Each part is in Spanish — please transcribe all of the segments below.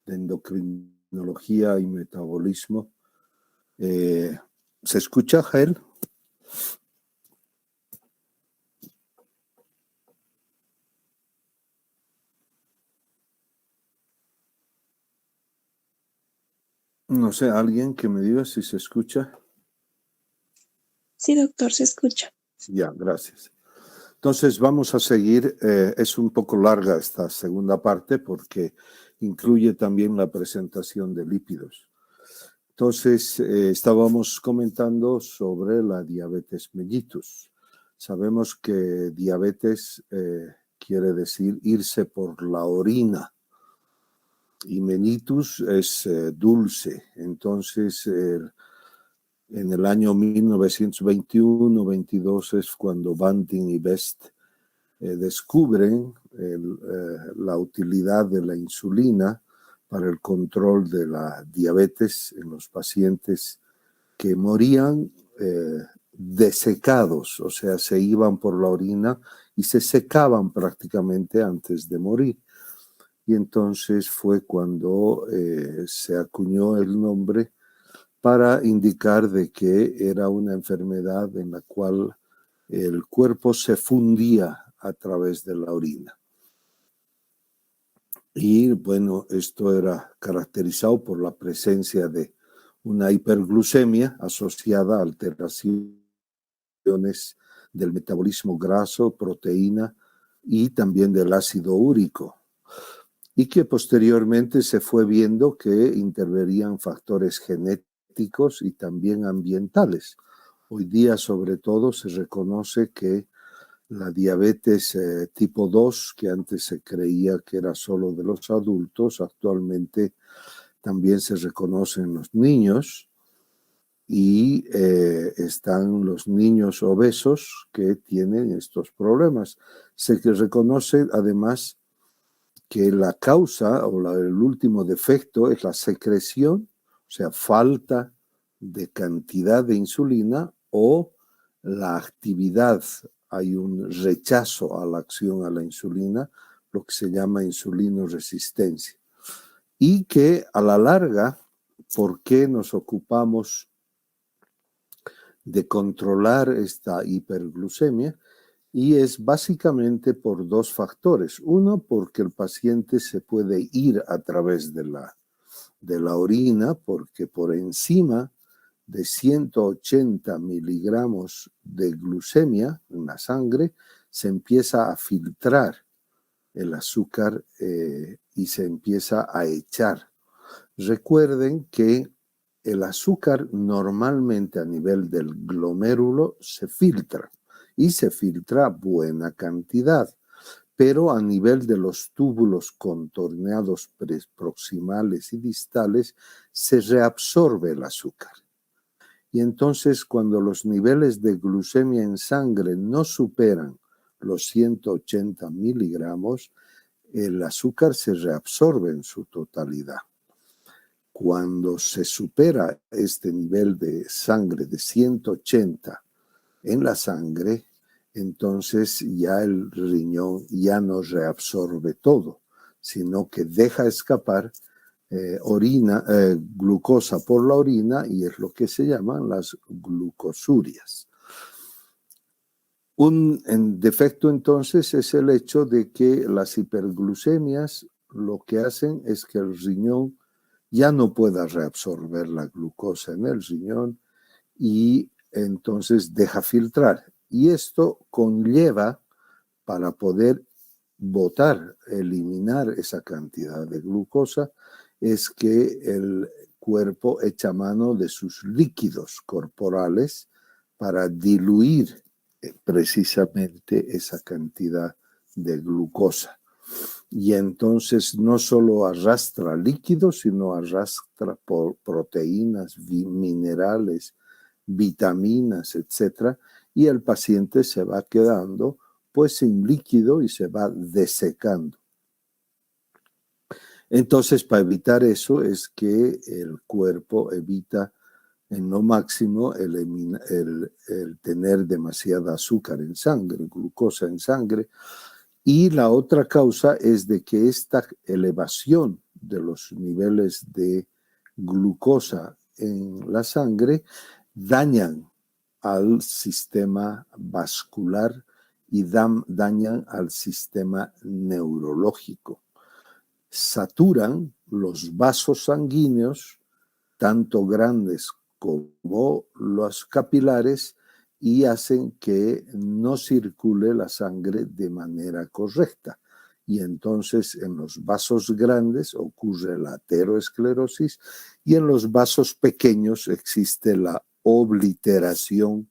de endocrinología y metabolismo. ¿Se escucha, Jael? No sé, alguien que me diga si se escucha. Sí, doctor, se escucha. Ya, gracias. Entonces vamos a seguir. Es un poco larga esta segunda parte porque incluye también la presentación de lípidos. Entonces estábamos comentando sobre la diabetes mellitus. Sabemos que diabetes quiere decir irse por la orina y mellitus es dulce. Entonces en el año 1921-22 es cuando Banting y Best descubren la utilidad de la insulina para el control de la diabetes en los pacientes que morían desecados, o sea, se iban por la orina y se secaban prácticamente antes de morir. Y entonces fue cuando se acuñó el nombre para indicar de que era una enfermedad en la cual el cuerpo se fundía a través de la orina. Y bueno, esto era caracterizado por la presencia de una hiperglucemia asociada a alteraciones del metabolismo graso, proteína y también del ácido úrico. Y que posteriormente se fue viendo que intervenían factores genéticos y también ambientales. Hoy día, sobre todo, se reconoce que la diabetes tipo 2, que antes se creía que era solo de los adultos, actualmente también se reconoce en los niños y están los niños obesos que tienen estos problemas. Se reconoce además que la causa o el último defecto es la secreción, o sea, falta de cantidad de insulina o la actividad. Hay un rechazo a la acción a la insulina, lo que se llama insulinoresistencia. Y que a la larga, ¿por qué nos ocupamos de controlar esta hiperglucemia? Y es básicamente por dos factores. Uno, porque el paciente se puede ir a través de la orina, porque por encima de 180 miligramos de glucemia en la sangre se empieza a filtrar el azúcar y se empieza a echar. Recuerden que el azúcar normalmente a nivel del glomérulo se filtra y se filtra buena cantidad, pero a nivel de los túbulos contorneados proximales y distales se reabsorbe el azúcar. Y entonces cuando los niveles de glucemia en sangre no superan los 180 miligramos, el azúcar se reabsorbe en su totalidad. Cuando se supera este nivel de sangre de 180 en la sangre, entonces ya el riñón ya no reabsorbe todo, sino que deja escapar glucosa por la orina y es lo que se llaman las glucosurias. Un defecto entonces es el hecho de que las hiperglucemias lo que hacen es que el riñón ya no pueda reabsorber la glucosa en el riñón y entonces deja filtrar. Y esto conlleva, para poder botar, eliminar esa cantidad de glucosa, es que el cuerpo echa mano de sus líquidos corporales para diluir precisamente esa cantidad de glucosa. Y entonces no solo arrastra líquidos, sino arrastra proteínas, minerales, vitaminas, etc. Y el paciente se va quedando pues sin líquido y se va desecando. Entonces, para evitar eso es que el cuerpo evita en lo máximo el tener demasiada azúcar en sangre, glucosa en sangre. Y la otra causa es de que esta elevación de los niveles de glucosa en la sangre dañan al sistema vascular y dañan al sistema neurológico. Saturan los vasos sanguíneos, tanto grandes como los capilares, y hacen que no circule la sangre de manera correcta. Y entonces en los vasos grandes ocurre la ateroesclerosis y en los vasos pequeños existe la obliteración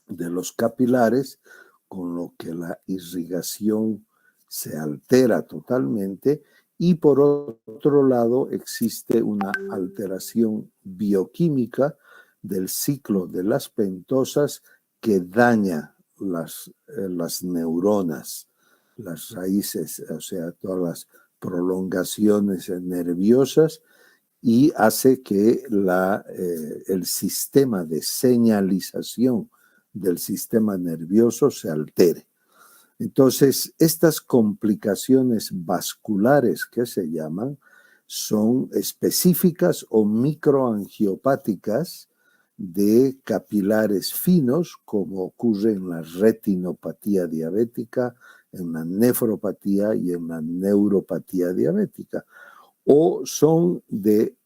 de los capilares, con lo que la irrigación se altera totalmente. Y por otro lado existe una alteración bioquímica del ciclo de las pentosas que daña las neuronas, las raíces, o sea, todas las prolongaciones nerviosas, y hace que el sistema de señalización del sistema nervioso se altere. Entonces, estas complicaciones vasculares que se llaman son específicas o microangiopáticas de capilares finos, como ocurre en la retinopatía diabética, en la nefropatía y en la neuropatía diabética, o son de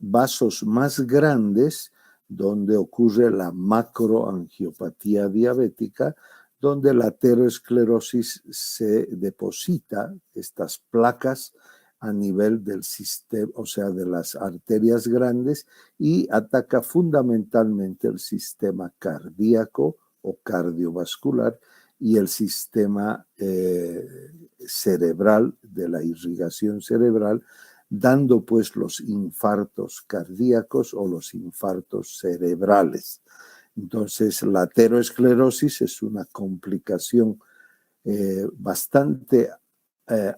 vasos más grandes, donde ocurre la macroangiopatía diabética, donde la ateroesclerosis se deposita, estas placas, a nivel del sistema, o sea, de las arterias grandes, y ataca fundamentalmente el sistema cardíaco o cardiovascular y el sistema cerebral, de la irrigación cerebral, dando pues los infartos cardíacos o los infartos cerebrales. Entonces, la ateroesclerosis es una complicación bastante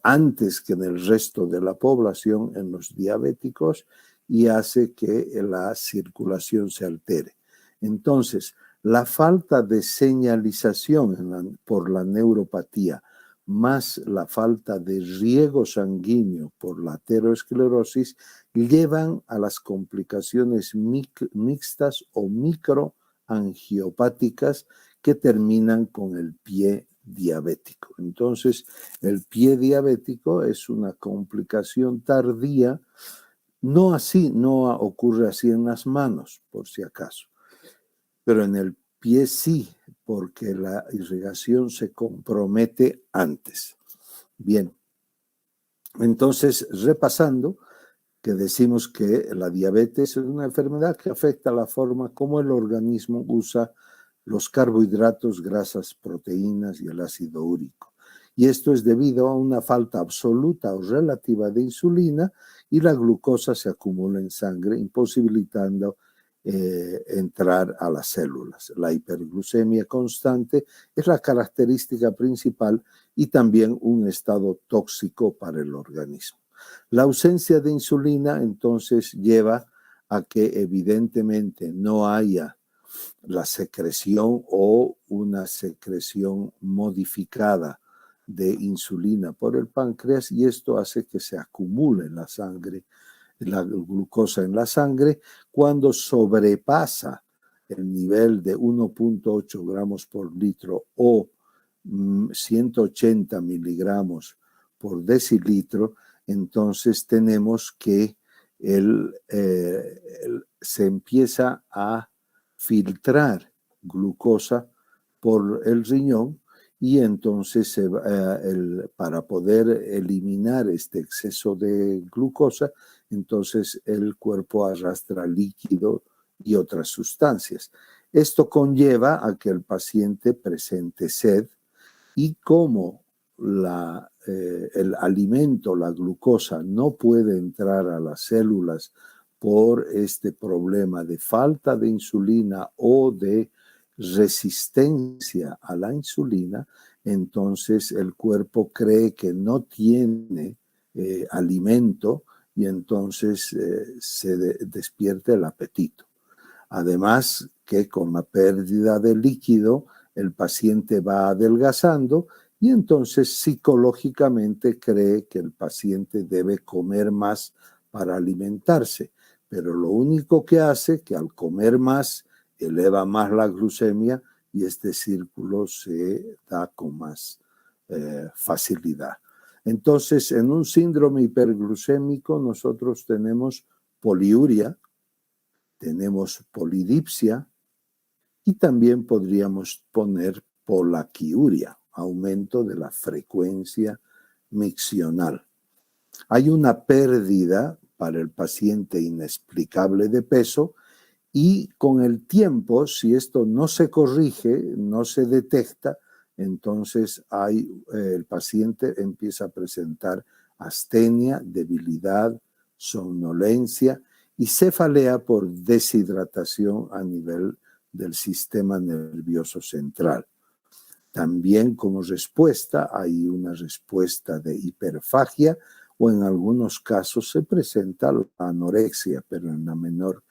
antes que en el resto de la población en los diabéticos, y hace que la circulación se altere. Entonces, la falta de señalización por la neuropatía más la falta de riego sanguíneo por la ateroesclerosis llevan a las complicaciones mixtas o microangiopáticas que terminan con el pie diabético. Entonces, el pie diabético es una complicación tardía, no ocurre así en las manos, por si acaso, pero en el pie sí, porque la irrigación se compromete antes. Bien, entonces, repasando, que decimos que la diabetes es una enfermedad que afecta la forma como el organismo usa los carbohidratos, grasas, proteínas y el ácido úrico. Y esto es debido a una falta absoluta o relativa de insulina, y la glucosa se acumula en sangre, imposibilitando entrar a las células. La hiperglucemia constante es la característica principal y también un estado tóxico para el organismo. La ausencia de insulina entonces lleva a que evidentemente no haya la secreción o una secreción modificada de insulina por el páncreas, y esto hace que se acumule en la sangre, la glucosa en la sangre. Cuando sobrepasa el nivel de 1.8 gramos por litro o 180 miligramos por decilitro, entonces tenemos que se empieza a filtrar glucosa por el riñón, y entonces para poder eliminar este exceso de glucosa, entonces el cuerpo arrastra líquido y otras sustancias. Esto conlleva a que el paciente presente sed, y como el alimento, la glucosa, no puede entrar a las células por este problema de falta de insulina o de resistencia a la insulina, entonces el cuerpo cree que no tiene alimento, y entonces se despierta el apetito. Además que con la pérdida de líquido el paciente va adelgazando, y entonces psicológicamente cree que el paciente debe comer más para alimentarse, pero lo único que hace que al comer más eleva más la glucemia y este círculo se da con más facilidad. Entonces, en un síndrome hiperglucémico nosotros tenemos poliuria, tenemos polidipsia y también podríamos poner polaquiuria, aumento de la frecuencia miccional. Hay una pérdida para el paciente inexplicable de peso y con el tiempo, si esto no se corrige, no se detecta, entonces el paciente empieza a presentar astenia, debilidad, somnolencia y cefalea por deshidratación a nivel del sistema nervioso central. También como respuesta hay una respuesta de hiperfagia o en algunos casos se presenta la anorexia, pero en la menor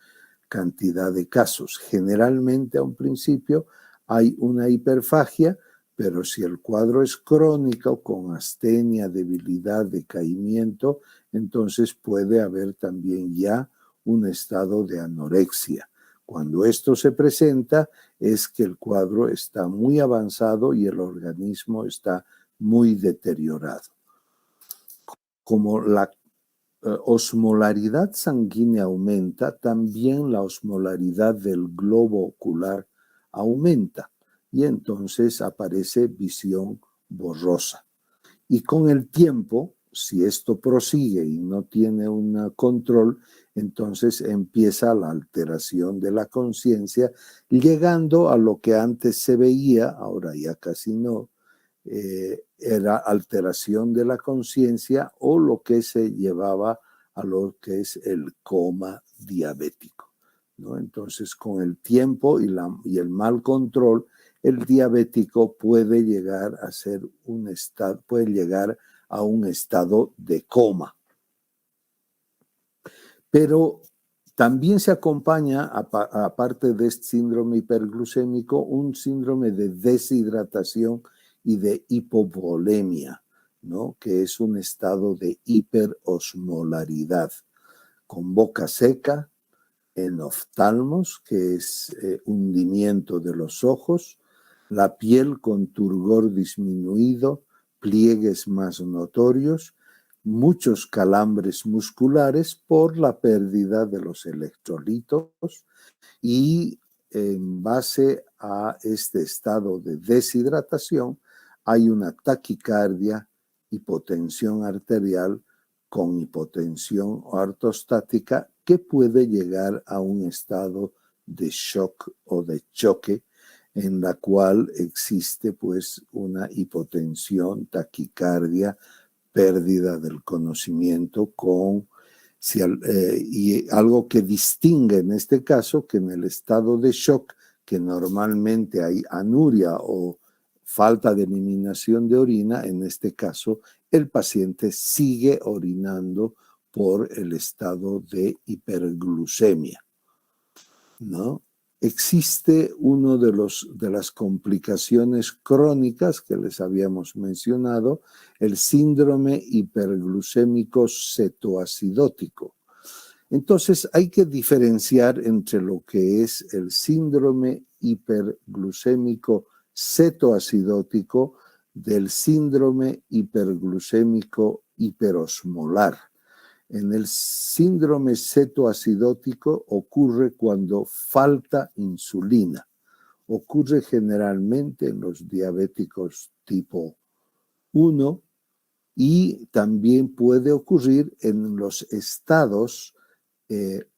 cantidad de casos. Generalmente a un principio hay una hiperfagia, pero si el cuadro es crónico con astenia, debilidad, decaimiento, entonces puede haber también ya un estado de anorexia. Cuando esto se presenta es que el cuadro está muy avanzado y el organismo está muy deteriorado. Como la osmolaridad sanguínea aumenta, también la osmolaridad del globo ocular aumenta y entonces aparece visión borrosa. Y con el tiempo, si esto prosigue y no tiene un control, entonces empieza la alteración de la conciencia, llegando a lo que antes se veía, ahora ya casi no, era alteración de la conciencia o lo que se llevaba a lo que es el coma diabético, ¿no? Entonces, con el tiempo y el mal control, el diabético puede llegar a ser puede llegar a un estado de coma. Pero también se acompaña, aparte de este síndrome hiperglucémico, un síndrome de deshidratación y de hipovolemia, ¿no? Que es un estado de hiperosmolaridad, con boca seca, enoftalmos, que es hundimiento de los ojos, la piel con turgor disminuido, pliegues más notorios, muchos calambres musculares por la pérdida de los electrolitos y en base a este estado de deshidratación hay una taquicardia, hipotensión arterial con hipotensión ortostática que puede llegar a un estado de shock o de choque en la cual existe pues una hipotensión, taquicardia, pérdida del conocimiento y algo que distingue en este caso que en el estado de shock, que normalmente hay anuria o falta de eliminación de orina, en este caso el paciente sigue orinando por el estado de hiperglucemia, ¿no? Existe uno de las complicaciones crónicas que les habíamos mencionado, el síndrome hiperglucémico cetoacidótico. Entonces hay que diferenciar entre lo que es el síndrome hiperglucémico cetoacidótico del síndrome hiperglucémico hiperosmolar. En el síndrome cetoacidótico ocurre cuando falta insulina. Ocurre generalmente en los diabéticos tipo 1 y también puede ocurrir en los estados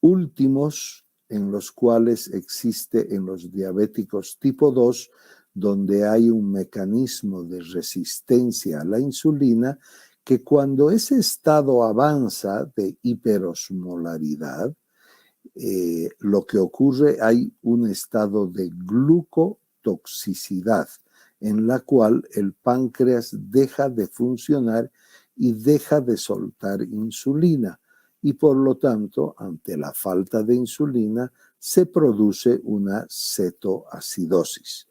últimos en los cuales existe en los diabéticos tipo 2, donde hay un mecanismo de resistencia a la insulina que cuando ese estado avanza de hiperosmolaridad, lo que ocurre, hay un estado de glucotoxicidad en la cual el páncreas deja de funcionar y deja de soltar insulina. Y por lo tanto, ante la falta de insulina, se produce una cetoacidosis.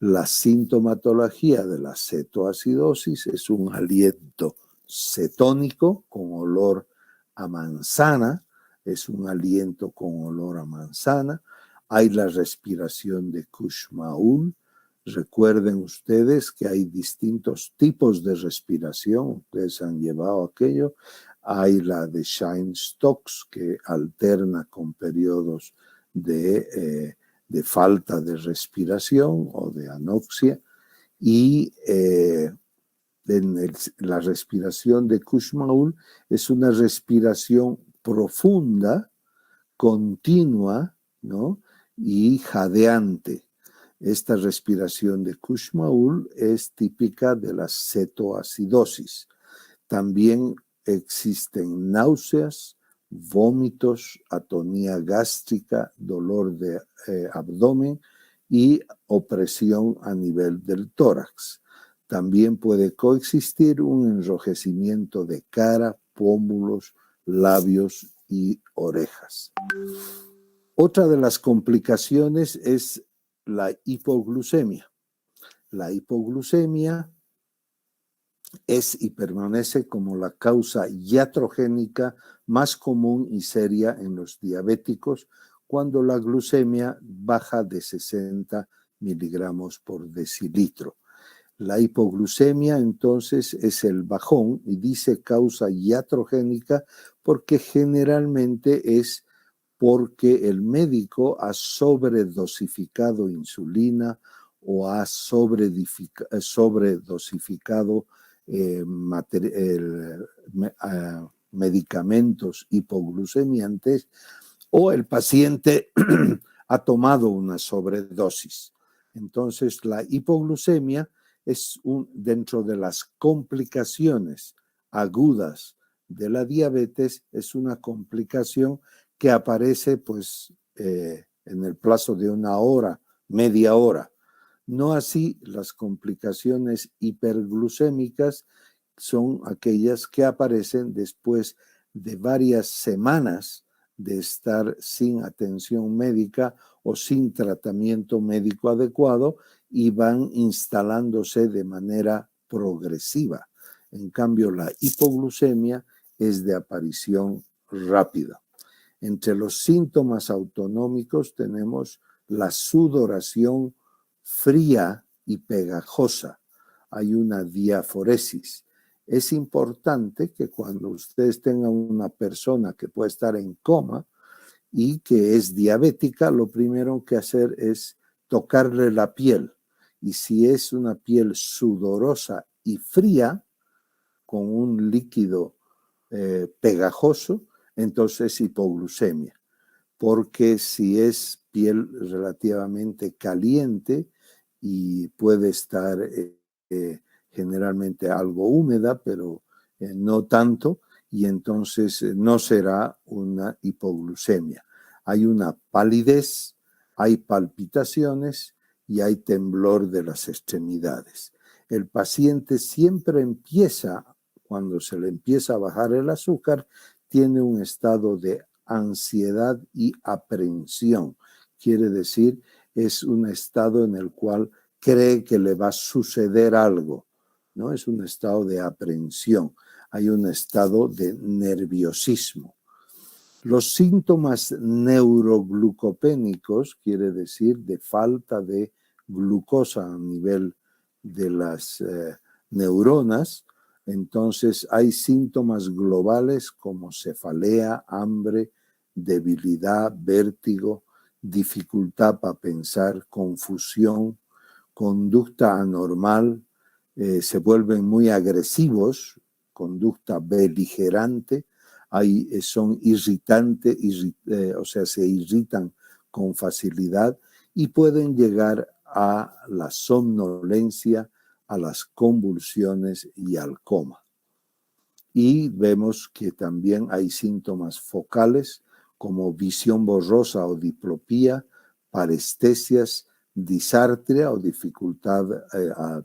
La sintomatología de la cetoacidosis es un aliento cetónico con olor a manzana, es un aliento con olor a manzana. Hay la respiración de Kussmaul. Recuerden ustedes que hay distintos tipos de respiración, ustedes han llevado aquello. Hay la de Shine-Stokes, que alterna con periodos de falta de respiración o de anoxia, y la respiración de Kussmaul es una respiración profunda, continua, ¿no? Y jadeante. Esta respiración de Kussmaul es típica de la cetoacidosis. También existen náuseas, vómitos, atonía gástrica, dolor de abdomen y opresión a nivel del tórax. También puede coexistir un enrojecimiento de cara, pómulos, labios y orejas. Otra de las complicaciones es la hipoglucemia. La hipoglucemia es y permanece como la causa iatrogénica más común y seria en los diabéticos cuando la glucemia baja de 60 miligramos por decilitro. La hipoglucemia entonces es el bajón, y dice causa iatrogénica porque generalmente es porque el médico ha sobredosificado insulina o ha sobredosificado medicamentos hipoglucemiantes, o el paciente ha tomado una sobredosis. Entonces, la hipoglucemia es dentro de las complicaciones agudas de la diabetes, es una complicación que aparece pues en el plazo de una hora, media hora. No así las complicaciones hiperglucémicas, son aquellas que aparecen después de varias semanas de estar sin atención médica o sin tratamiento médico adecuado, y van instalándose de manera progresiva. En cambio, la hipoglucemia es de aparición rápida. Entre los síntomas autonómicos tenemos la sudoración fría y pegajosa. Hay una diaforesis. Es importante que cuando ustedes tengan una persona que puede estar en coma y que es diabética, lo primero que hacer es tocarle la piel. Y si es una piel sudorosa y fría, con un líquido pegajoso, entonces hipoglucemia. Porque si es piel relativamente caliente y puede estar generalmente algo húmeda, pero no tanto, y entonces no será una hipoglucemia. Hay una palidez, hay palpitaciones y hay temblor de las extremidades. El paciente siempre empieza, cuando se le empieza a bajar el azúcar, tiene un estado de ansiedad y aprehensión. Quiere decir, es un estado en el cual cree que le va a suceder algo, ¿no? Es un estado de aprehensión, hay un estado de nerviosismo. Los síntomas neuroglucopénicos, quiere decir de falta de glucosa a nivel de las neuronas. Entonces hay síntomas globales como cefalea, hambre, debilidad, vértigo, dificultad para pensar, confusión, conducta anormal, se vuelven muy agresivos, conducta beligerante, son irritantes, o sea, se irritan con facilidad y pueden llegar a la somnolencia, a las convulsiones y al coma. Y vemos que también hay síntomas focales como visión borrosa o diplopía, parestesias, disartria o dificultad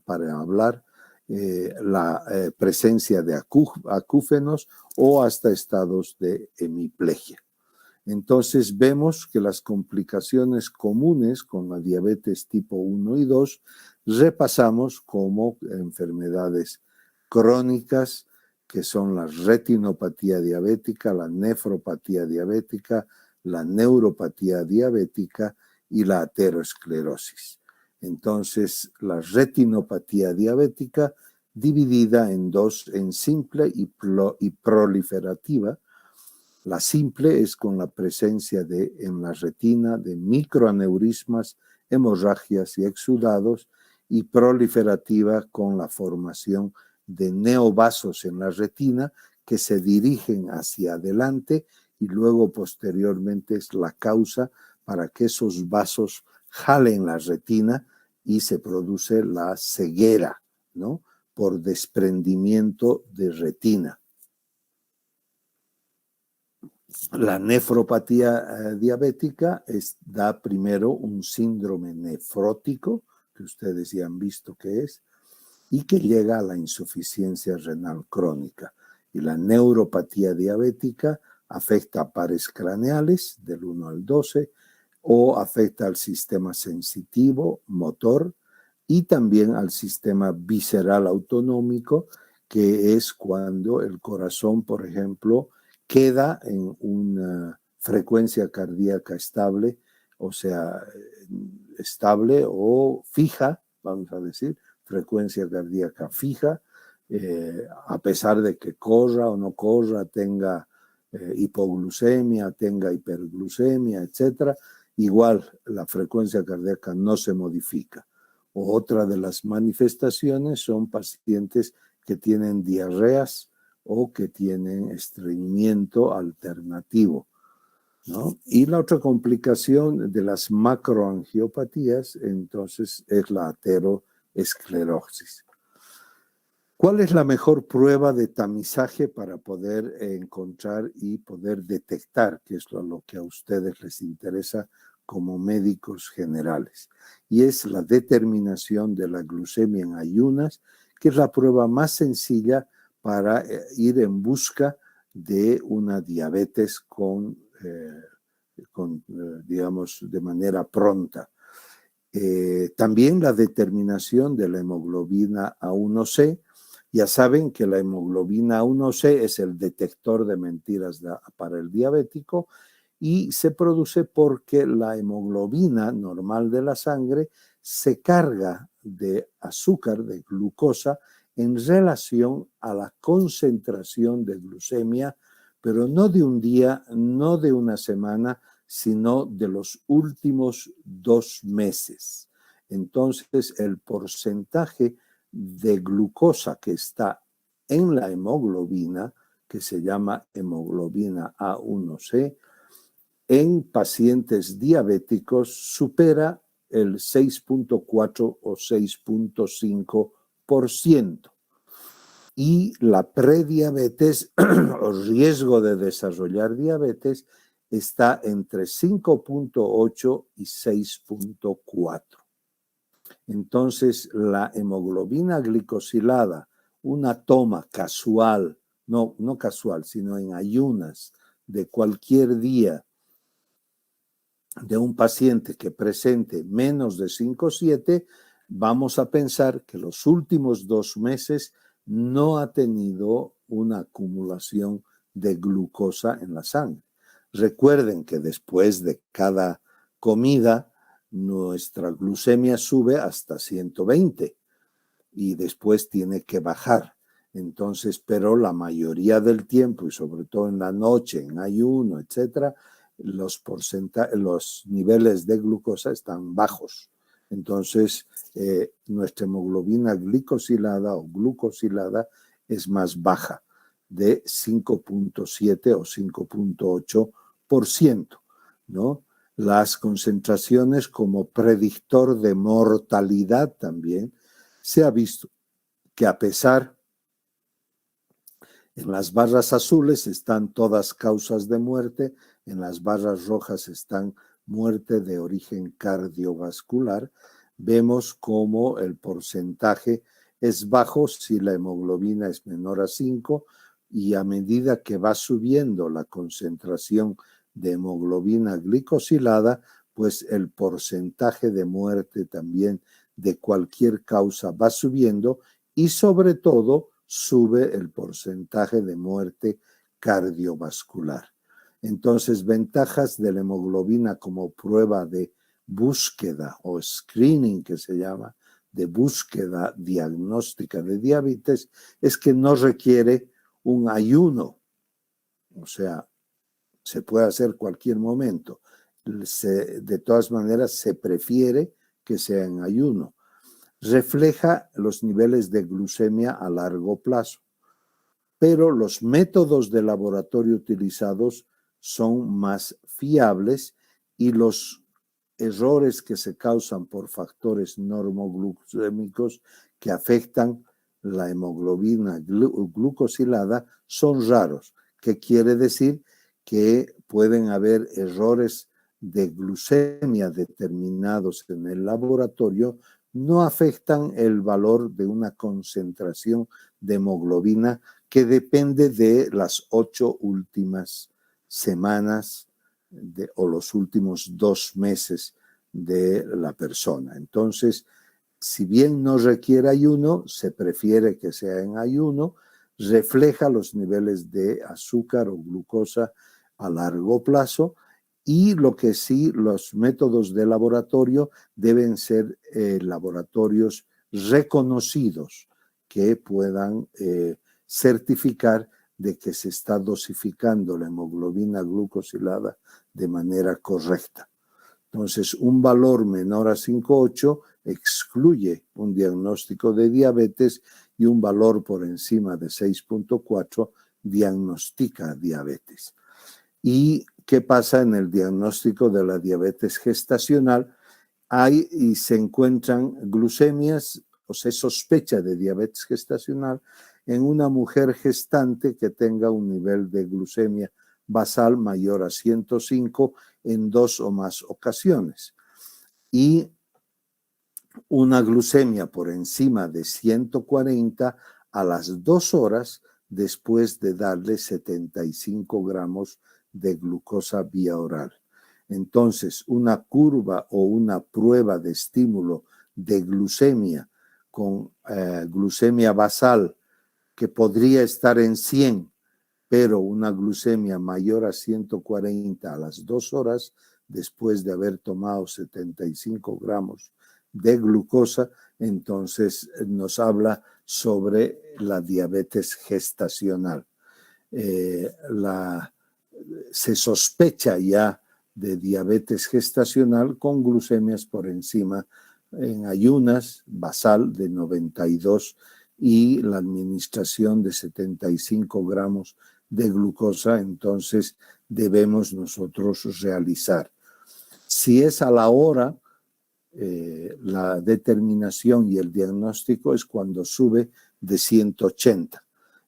para hablar, la presencia de acúfenos o hasta estados de hemiplegia. Entonces vemos que las complicaciones comunes con la diabetes tipo 1 y 2 repasamos como enfermedades crónicas, que son la retinopatía diabética, la nefropatía diabética, la neuropatía diabética y la aterosclerosis. Entonces, la retinopatía diabética dividida en dos, en simple y proliferativa. La simple es con la presencia en la retina de microaneurismas, hemorragias y exudados, y proliferativa con la formación de neovasos en la retina que se dirigen hacia adelante y luego posteriormente es la causa para que esos vasos jalen la retina y se produce la ceguera, ¿no? Por desprendimiento de retina. La nefropatía diabética da primero un síndrome nefrótico, que ustedes ya han visto que es, y que llega a la insuficiencia renal crónica. Y la neuropatía diabética afecta a pares craneales del 1 al 12 o afecta al sistema sensitivo, motor, y también al sistema visceral autonómico, que es cuando el corazón, por ejemplo, queda en una frecuencia cardíaca estable, o sea, estable o fija, vamos a decir, frecuencia cardíaca fija, a pesar de que corra o no corra, tenga hipoglucemia, tenga hiperglucemia, etc., igual la frecuencia cardíaca no se modifica. Otra de las manifestaciones son pacientes que tienen diarreas o que tienen estreñimiento alternativo, ¿no? Y la otra complicación de las macroangiopatías, entonces, es la aterosclerosis. ¿Cuál es la mejor prueba de tamizaje para poder encontrar y poder detectar, que es lo que a ustedes les interesa como médicos generales? Y es la determinación de la glucemia en ayunas, que es la prueba más sencilla para ir en busca de una diabetes digamos, de manera pronta. También la determinación de la hemoglobina A1C. Ya saben que la hemoglobina A1C es el detector de mentiras para el diabético y se produce porque la hemoglobina normal de la sangre se carga de azúcar, de glucosa, en relación a la concentración de glucemia, pero no de un día, no de una semana, sino de los últimos 2 meses. Entonces, el porcentaje de glucosa que está en la hemoglobina, que se llama hemoglobina A1C, en pacientes diabéticos supera el 6.4 o 6.5%. Y la prediabetes o riesgo de desarrollar diabetes está entre 5.8 y 6.4. Entonces, la hemoglobina glicosilada, una toma casual, no casual, sino en ayunas de cualquier día de un paciente que presente menos de 5,7, vamos a pensar que los últimos 2 meses no ha tenido una acumulación de glucosa en la sangre. Recuerden que después de cada comida, nuestra glucemia sube hasta 120 y después tiene que bajar. Entonces, pero la mayoría del tiempo y sobre todo en la noche, en ayuno, etcétera, los niveles de glucosa están bajos. Entonces, nuestra hemoglobina glicosilada o glucosilada es más baja, de 5.7 o 5.8%, ¿no? Las concentraciones como predictor de mortalidad también se ha visto que a pesar, en las barras azules están todas causas de muerte, en las barras rojas están muerte de origen cardiovascular, vemos cómo el porcentaje es bajo si la hemoglobina es menor a 5 y a medida que va subiendo la concentración de hemoglobina glicosilada, pues el porcentaje de muerte también de cualquier causa va subiendo y sobre todo sube el porcentaje de muerte cardiovascular. Entonces, ventajas de la hemoglobina como prueba de búsqueda o screening que se llama, de búsqueda diagnóstica de diabetes, es que no requiere un ayuno, o sea, se puede hacer cualquier momento. De todas maneras, se prefiere que sea en ayuno. Refleja los niveles de glucemia a largo plazo, pero los métodos de laboratorio utilizados son más fiables y los errores que se causan por factores normoglucémicos que afectan la hemoglobina glucosilada son raros, que quiere decir que pueden haber errores de glucemia determinados en el laboratorio, no afectan el valor de una concentración de hemoglobina que depende de las 8 últimas semanas o los últimos 2 meses de la persona. Entonces, si bien no requiere ayuno, se prefiere que sea en ayuno, refleja los niveles de azúcar o glucosa a largo plazo y lo que sí, los métodos de laboratorio deben ser laboratorios reconocidos que puedan certificar de que se está dosificando la hemoglobina glucosilada de manera correcta. Entonces, un valor menor a 5,8 excluye un diagnóstico de diabetes y un valor por encima de 6,4 diagnostica diabetes. ¿Y qué pasa en el diagnóstico de la diabetes gestacional? Hay y se encuentran glucemias, o se sospecha de diabetes gestacional en una mujer gestante que tenga un nivel de glucemia basal mayor a 105 en 2 o más ocasiones. Y una glucemia por encima de 140 a las 2 horas después de darle 75 gramos de glucosa vía oral. Entonces, una curva o una prueba de estímulo de glucemia con glucemia basal que podría estar en 100, pero una glucemia mayor a 140 a las 2 horas después de haber tomado 75 gramos de glucosa, entonces nos habla sobre la diabetes gestacional. Se sospecha ya de diabetes gestacional con glucemias por encima en ayunas basal de 92 y la administración de 75 gramos de glucosa, entonces debemos nosotros realizar. Si es a la hora, la determinación y el diagnóstico es cuando sube de 180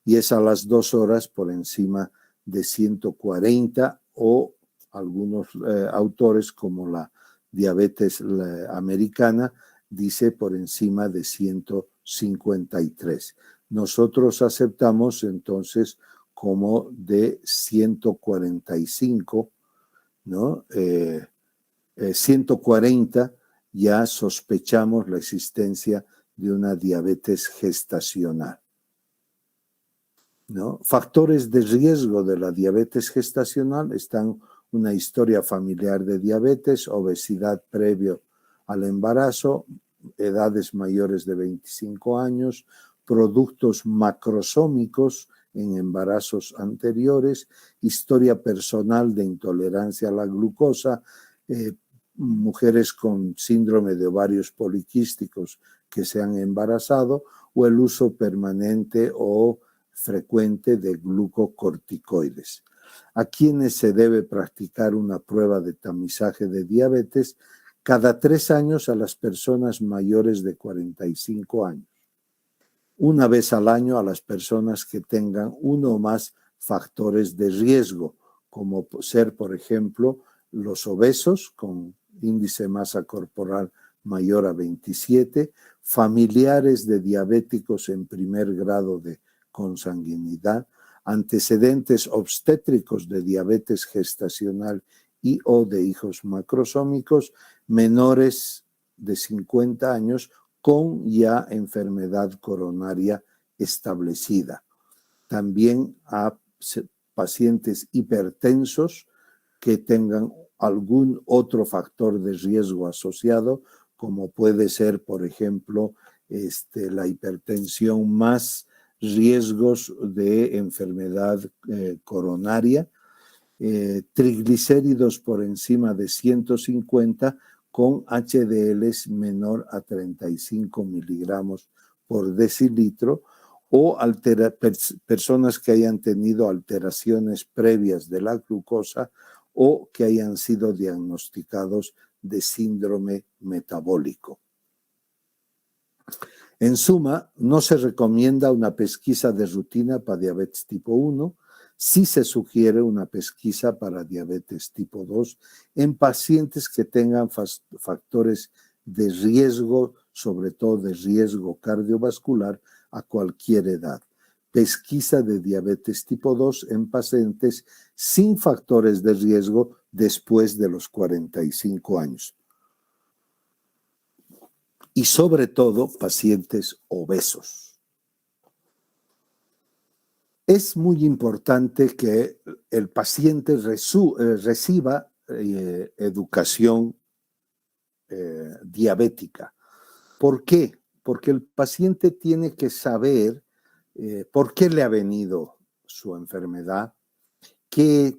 y es a las 2 horas por encima de 140 o algunos autores como la diabetes americana dice por encima de 153. Nosotros aceptamos entonces como de 145, ¿no? 140 ya sospechamos la existencia de una diabetes gestacional, ¿no? Factores de riesgo de la diabetes gestacional están una historia familiar de diabetes, obesidad previo al embarazo, edades mayores de 25 años, productos macrosómicos en embarazos anteriores, historia personal de intolerancia a la glucosa, mujeres con síndrome de ovarios poliquísticos que se han embarazado o el uso permanente o frecuente de glucocorticoides. A quienes se debe practicar una prueba de tamizaje de diabetes cada 3 años a las personas mayores de 45 años. Una vez al año a las personas que tengan uno o más factores de riesgo, como ser, por ejemplo, los obesos con índice de masa corporal mayor a 27, familiares de diabéticos en primer grado de consanguinidad, antecedentes obstétricos de diabetes gestacional y o de hijos macrosómicos, menores de 50 años con ya enfermedad coronaria establecida. También a pacientes hipertensos que tengan algún otro factor de riesgo asociado, como puede ser, por ejemplo, la hipertensión más riesgos de enfermedad coronaria, triglicéridos por encima de 150 con HDLs menor a 35 miligramos por decilitro, o personas que hayan tenido alteraciones previas de la glucosa o que hayan sido diagnosticados de síndrome metabólico. En suma, no se recomienda una pesquisa de rutina para diabetes tipo 1, sí se sugiere una pesquisa para diabetes tipo 2 en pacientes que tengan factores de riesgo, sobre todo de riesgo cardiovascular, a cualquier edad. Pesquisa de diabetes tipo 2 en pacientes sin factores de riesgo después de los 45 años. Y sobre todo pacientes obesos. Es muy importante que el paciente reciba educación diabética. ¿Por qué? Porque el paciente tiene que saber por qué le ha venido su enfermedad,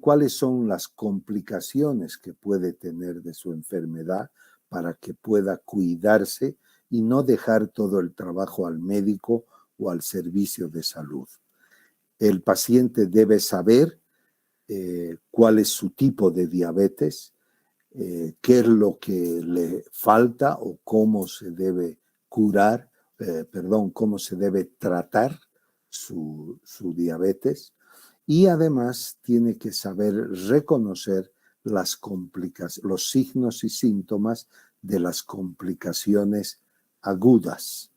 cuáles son las complicaciones que puede tener de su enfermedad para que pueda cuidarse y no dejar todo el trabajo al médico o al servicio de salud. El paciente debe saber cuál es su tipo de diabetes, qué es lo que le falta o cómo se debe cómo se debe tratar su diabetes, y además tiene que saber reconocer los signos y síntomas de las complicaciones agudas,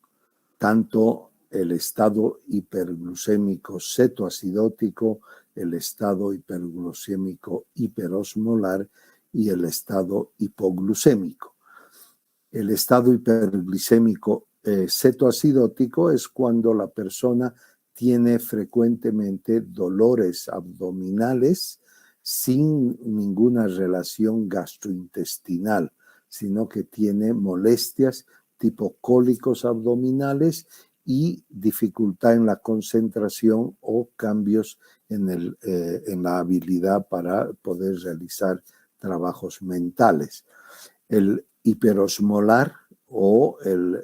tanto el estado hiperglucémico cetoacidótico, el estado hiperglucémico hiperosmolar y el estado hipoglucémico. El estado hiperglicémico cetoacidótico es cuando la persona tiene frecuentemente dolores abdominales sin ninguna relación gastrointestinal, sino que tiene molestias tipo cólicos abdominales y dificultad en la concentración o cambios en la habilidad para poder realizar trabajos mentales. El hiperosmolar o el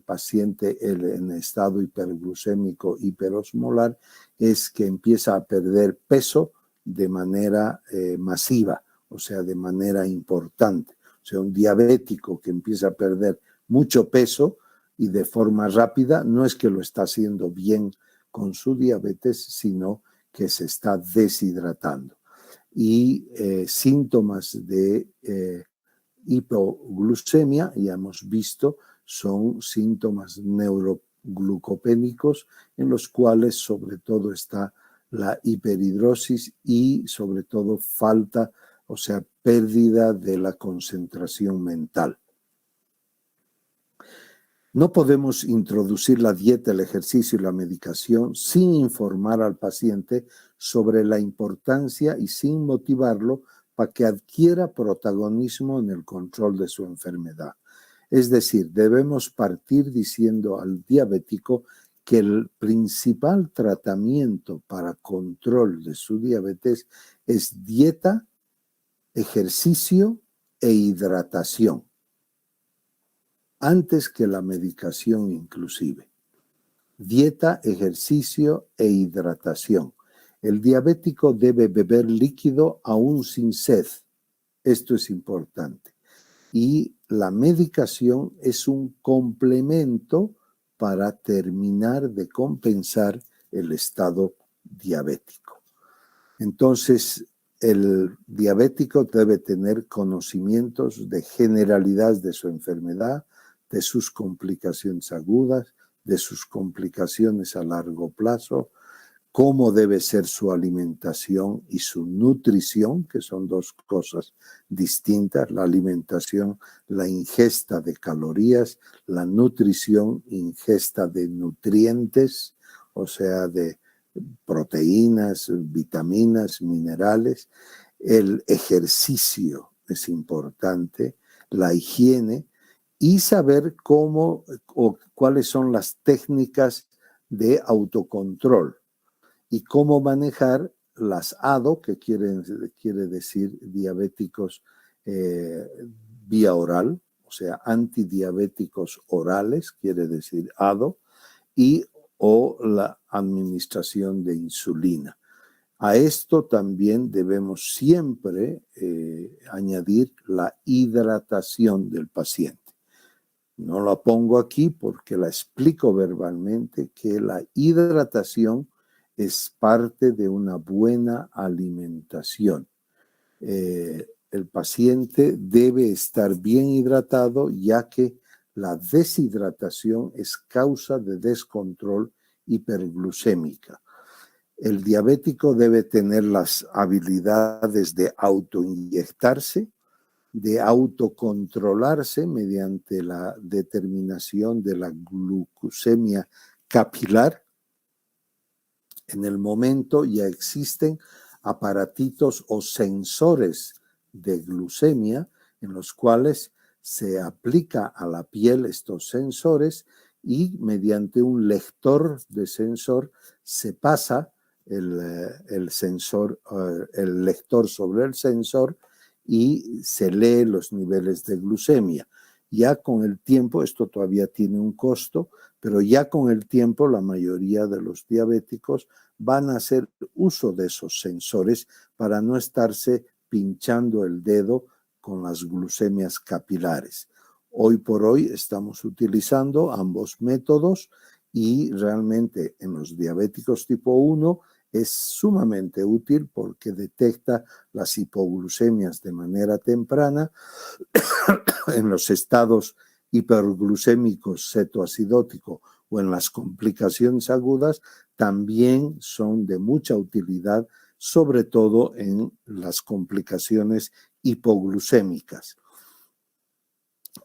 paciente en estado hiperglucémico hiperosmolar es que empieza a perder peso de manera masiva, o sea, de manera importante. O sea, un diabético que empieza a perder mucho peso y de forma rápida, no es que lo está haciendo bien con su diabetes, sino que se está deshidratando. Y síntomas de hipoglucemia, ya hemos visto, son síntomas neuroglucopénicos en los cuales sobre todo está la hiperhidrosis y sobre todo falta, o sea, pérdida de la concentración mental. No podemos introducir la dieta, el ejercicio y la medicación sin informar al paciente sobre la importancia y sin motivarlo para que adquiera protagonismo en el control de su enfermedad. Es decir, debemos partir diciendo al diabético que el principal tratamiento para control de su diabetes es dieta, ejercicio e hidratación, antes que la medicación inclusive. Dieta, ejercicio e hidratación. El diabético debe beber líquido aún sin sed. Esto es importante. Y la medicación es un complemento para terminar de compensar el estado diabético. Entonces, el diabético debe tener conocimientos de generalidad de su enfermedad, de sus complicaciones agudas, de sus complicaciones a largo plazo, cómo debe ser su alimentación y su nutrición, que son dos cosas distintas. La alimentación, la ingesta de calorías, la nutrición, ingesta de nutrientes, o sea, de proteínas, vitaminas, minerales. El ejercicio es importante, la higiene y saber cómo o cuáles son las técnicas de autocontrol y cómo manejar las ADO, que quiere decir diabéticos vía oral, o sea, antidiabéticos orales, quiere decir ADO, y o la administración de insulina. A esto también debemos siempre añadir la hidratación del paciente. No la pongo aquí porque la explico verbalmente, que la hidratación es parte de una buena alimentación. El paciente debe estar bien hidratado, ya que la deshidratación es causa de descontrol hiperglucémica. El diabético debe tener las habilidades de autoinyectarse, de autocontrolarse mediante la determinación de la glucosemia capilar. En el momento ya existen aparatitos o sensores de glucemia en los cuales se aplica a la piel estos sensores y mediante un lector de sensor se pasa el lector sobre el sensor y se lee los niveles de glucemia. Ya con el tiempo, esto todavía tiene un costo, pero ya con el tiempo la mayoría de los diabéticos van a hacer uso de esos sensores para no estarse pinchando el dedo con las glucemias capilares. Hoy por hoy estamos utilizando ambos métodos y realmente en los diabéticos tipo 1 es sumamente útil porque detecta las hipoglucemias de manera temprana. En los estados hiperglucémicos cetoacidótico o en las complicaciones agudas también son de mucha utilidad, sobre todo en las complicaciones hipoglucémicas.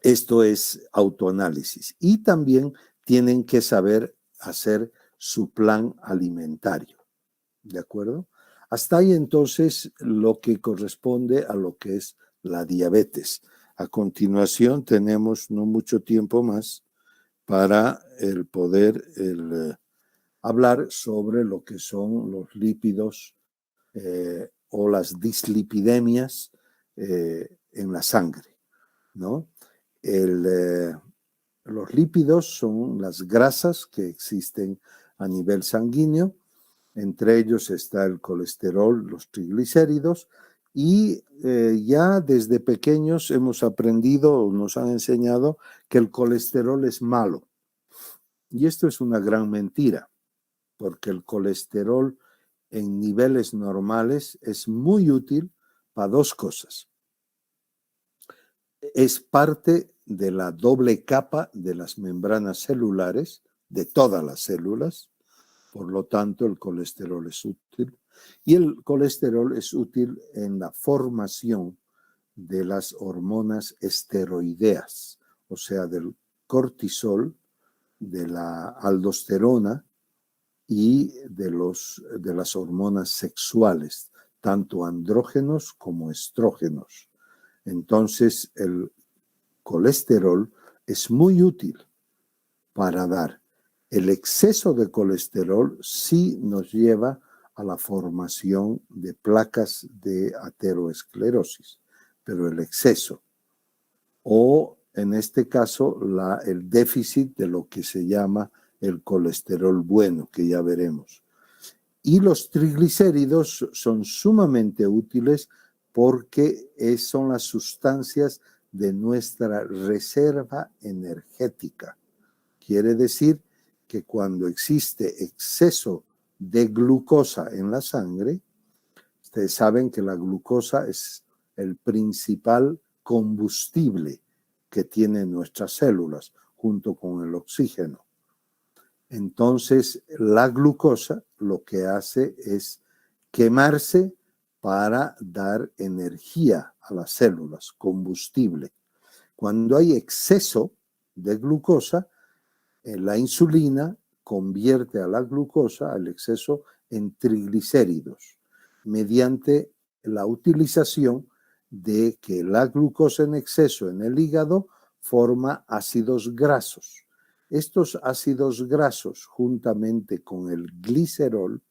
Esto es autoanálisis. Y también tienen que saber hacer su plan alimentario. ¿De acuerdo? Hasta ahí entonces lo que corresponde a lo que es la diabetes. A continuación tenemos no mucho tiempo más para el poder hablar sobre lo que son los lípidos o las dislipidemias en la sangre, ¿no? Los lípidos son las grasas que existen a nivel sanguíneo. Entre ellos está el colesterol, los triglicéridos, y ya desde pequeños hemos aprendido, nos han enseñado que el colesterol es malo. Y esto es una gran mentira, porque el colesterol en niveles normales es muy útil para dos cosas. Es parte de la doble capa de las membranas celulares, de todas las células. Por lo tanto, el colesterol es útil. Y el colesterol es útil en la formación de las hormonas esteroideas, o sea, del cortisol, de la aldosterona y de las hormonas sexuales, tanto andrógenos como estrógenos. Entonces, el colesterol es muy útil para dar. El exceso de colesterol sí nos lleva a la formación de placas de aterosclerosis, pero el exceso o en este caso el déficit de lo que se llama el colesterol bueno, que ya veremos. Y los triglicéridos son sumamente útiles porque son las sustancias de nuestra reserva energética. Quiere decir que cuando existe exceso de glucosa en la sangre, ustedes saben que la glucosa es el principal combustible que tienen nuestras células junto con el oxígeno. Entonces, la glucosa lo que hace es quemarse para dar energía a las células, combustible. Cuando hay exceso de glucosa, la insulina convierte a la glucosa, al exceso, en triglicéridos, mediante la utilización de que la glucosa en exceso en el hígado forma ácidos grasos. Estos ácidos grasos, juntamente con el glicerol,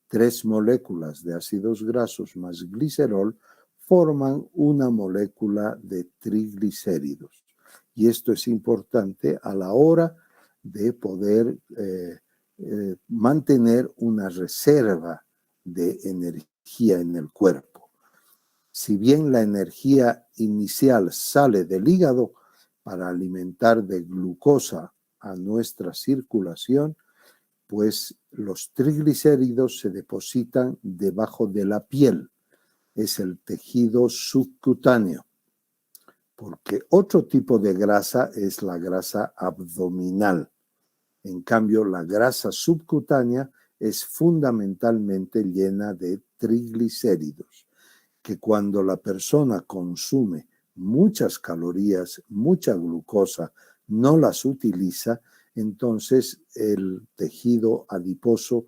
3 moléculas de ácidos grasos más glicerol, forman una molécula de triglicéridos. Y esto es importante a la hora de poder mantener una reserva de energía en el cuerpo. Si bien la energía inicial sale del hígado para alimentar de glucosa a nuestra circulación, pues los triglicéridos se depositan debajo de la piel. Es el tejido subcutáneo. Porque otro tipo de grasa es la grasa abdominal. En cambio, la grasa subcutánea es fundamentalmente llena de triglicéridos, que cuando la persona consume muchas calorías, mucha glucosa, no las utiliza, entonces el tejido adiposo,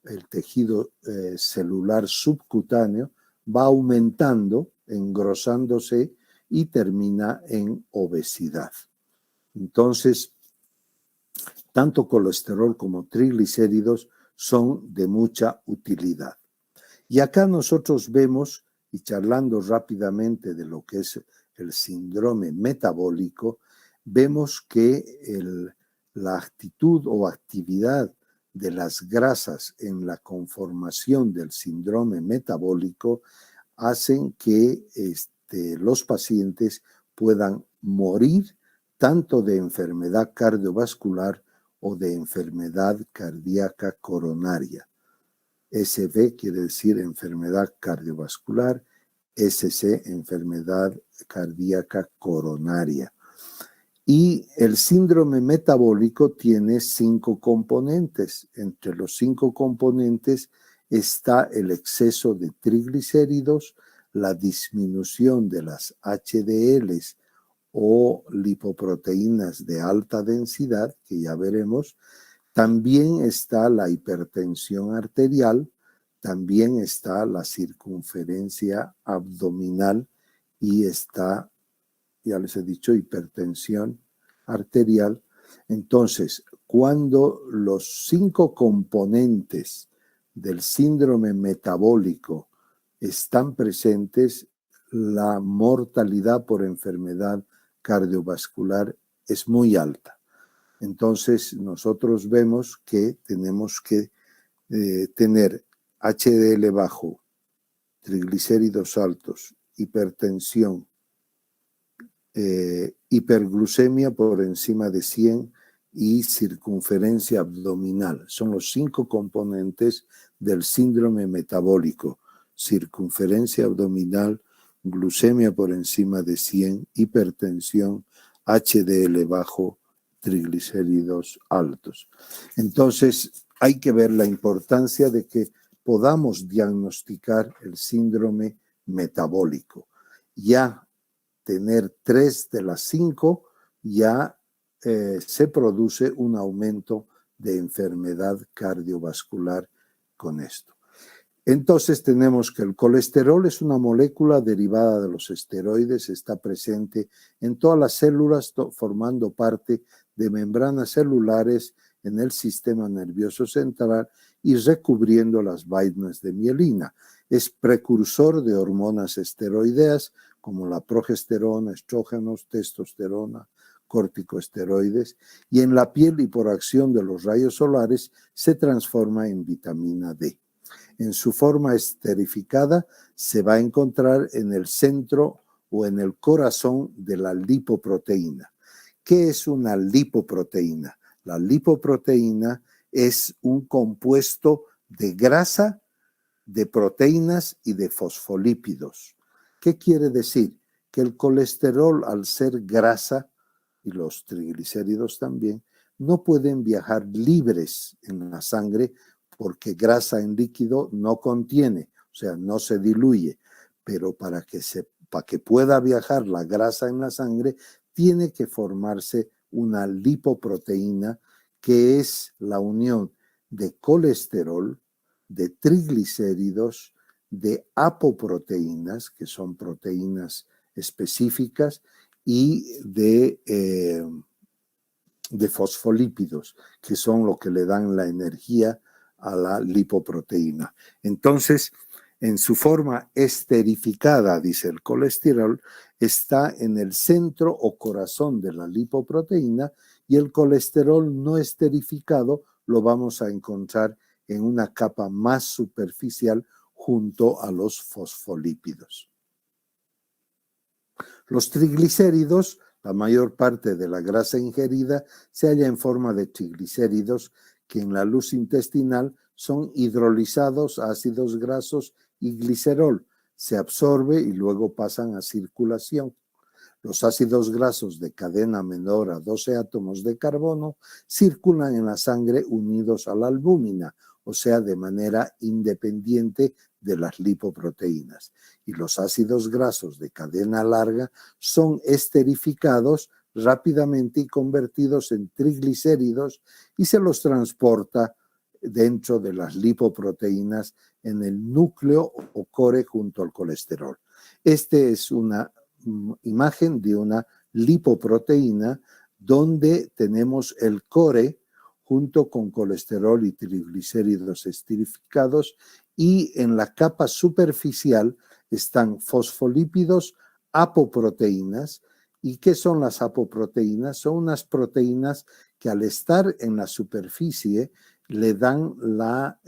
el tejido celular subcutáneo va aumentando, engrosándose y termina en obesidad. Entonces, tanto colesterol como triglicéridos son de mucha utilidad. Y acá nosotros vemos, y charlando rápidamente de lo que es el síndrome metabólico, vemos que la actitud o actividad de las grasas en la conformación del síndrome metabólico hacen que los pacientes puedan morir tanto de enfermedad cardiovascular o de enfermedad cardíaca coronaria. SV quiere decir enfermedad cardiovascular, SC enfermedad cardíaca coronaria. Y el síndrome metabólico tiene 5 componentes. Entre los 5 componentes está el exceso de triglicéridos, la disminución de las HDLs o lipoproteínas de alta densidad, que ya veremos. También está la hipertensión arterial, también está la circunferencia abdominal y está, ya les he dicho, hipertensión arterial. Entonces, cuando los 5 componentes del síndrome metabólico están presentes, la mortalidad por enfermedad cardiovascular es muy alta. Entonces, nosotros vemos que tenemos que tener HDL bajo, triglicéridos altos, hipertensión, hiperglucemia por encima de 100 y circunferencia abdominal. Son los 5 componentes del síndrome metabólico: circunferencia abdominal, glucemia por encima de 100, hipertensión, HDL bajo, triglicéridos altos. Entonces, hay que ver la importancia de que podamos diagnosticar el síndrome metabólico. Ya tener 3 de las 5, ya se produce un aumento de enfermedad cardiovascular con esto. Entonces tenemos que el colesterol es una molécula derivada de los esteroides, está presente en todas las células, formando parte de membranas celulares en el sistema nervioso central y recubriendo las vainas de mielina. Es precursor de hormonas esteroideas como la progesterona, estrógenos, testosterona, corticosteroides, y en la piel y por acción de los rayos solares se transforma en vitamina D. En su forma esterificada se va a encontrar en el centro o en el corazón de la lipoproteína. ¿Qué es una lipoproteína? La lipoproteína es un compuesto de grasa, de proteínas y de fosfolípidos. ¿Qué quiere decir? Que el colesterol, al ser grasa, y los triglicéridos también, no pueden viajar libres en la sangre porque grasa en líquido no contiene, o sea, no se diluye, pero para que pueda viajar la grasa en la sangre, tiene que formarse una lipoproteína, que es la unión de colesterol, de triglicéridos, de apoproteínas, que son proteínas específicas, y de fosfolípidos, que son lo que le dan la energía a la lipoproteína. Entonces, en su forma esterificada, dice el colesterol, está en el centro o corazón de la lipoproteína, y el colesterol no esterificado lo vamos a encontrar en una capa más superficial junto a los fosfolípidos. Los triglicéridos, la mayor parte de la grasa ingerida, se halla en forma de triglicéridos que en la luz intestinal son hidrolizados a ácidos grasos y glicerol. Se absorbe y luego pasan a circulación. Los ácidos grasos de cadena menor a 12 átomos de carbono circulan en la sangre unidos a la albúmina, o sea, de manera independiente de las lipoproteínas. Y los ácidos grasos de cadena larga son esterificados rápidamente y convertidos en triglicéridos, y se los transporta dentro de las lipoproteínas en el núcleo o core junto al colesterol. Este es una imagen de una lipoproteína donde tenemos el core junto con colesterol y triglicéridos esterificados, y en la capa superficial están fosfolípidos, apoproteínas. ¿Y qué son las apoproteínas? Son unas proteínas que al estar en la superficie le dan la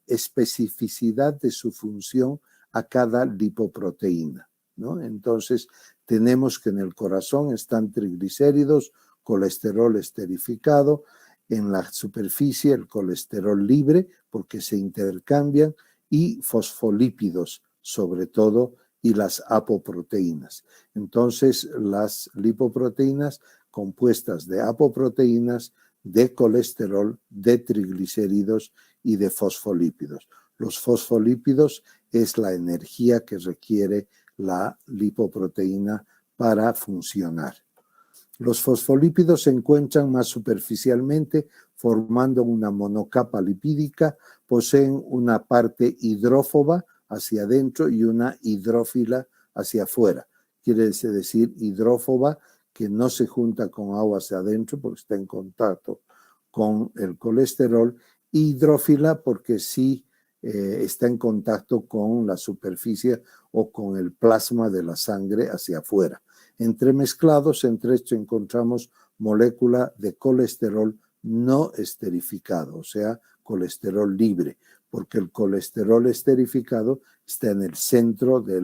especificidad de su función a cada lipoproteína, ¿no? Entonces, tenemos que en el corazón están triglicéridos, colesterol esterificado, en la superficie el colesterol libre, porque se intercambian, y fosfolípidos, sobre todo, y las apoproteínas. Entonces, las lipoproteínas compuestas de apoproteínas, de colesterol, de triglicéridos y de fosfolípidos. Los fosfolípidos es la energía que requiere la lipoproteína para funcionar. Los fosfolípidos se encuentran más superficialmente formando una monocapa lipídica, poseen una parte hidrófoba hacia adentro y una hidrófila hacia afuera. Quiere decir hidrófoba, que no se junta con agua hacia adentro porque está en contacto con el colesterol, y hidrófila porque sí está en contacto con la superficie o con el plasma de la sangre hacia afuera. Entremezclados, entre esto encontramos molécula de colesterol no esterificado, o sea, colesterol libre, porque el colesterol esterificado está en el centro de